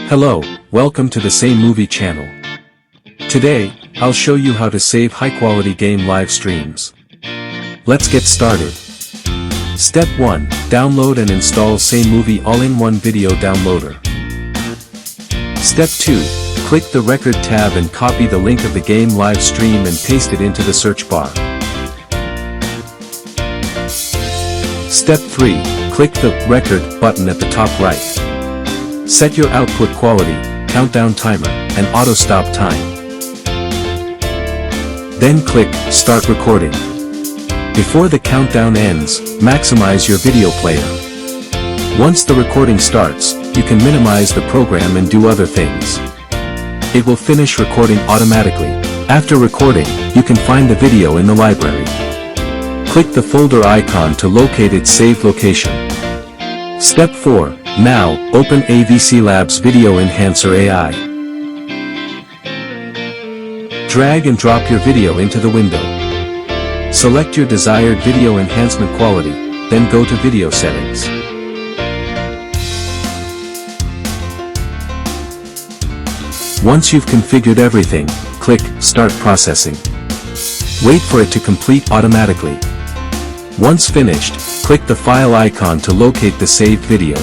Hello, welcome to the SameMovie channel. Today, I'll show you how to save high-quality game live streams. Let's get started. Step 1. Download and install SameMovie all-in-one video downloader. Step 2. Click the Record tab and copy the link of the game live stream and paste it into the search bar. Step 3. Click the Record button at the top right. Set your output quality, countdown timer, and auto-stop time. Then click Start Recording. Before the countdown ends, maximize your video player. Once the recording starts, you can minimize the program and do other things. It will finish recording automatically. After recording, you can find the video in the library. Click the folder icon to locate its saved location. Step 4. Now, open AVCLabs Video Enhancer AI. Drag and drop your video into the window. Select your desired video enhancement quality, then go to Video Settings. Once you've configured everything, click Start Processing. Wait for it to complete automatically. Once finished, click the file icon to locate the saved video.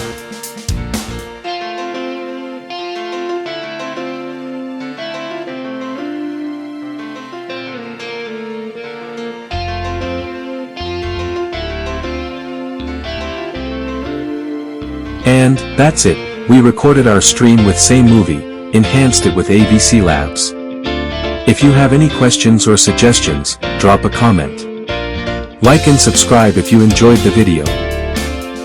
And that's it, we recorded our stream with SameMovie, enhanced it with AVCLabs. If you have any questions or suggestions, drop a comment. Like and subscribe if you enjoyed the video.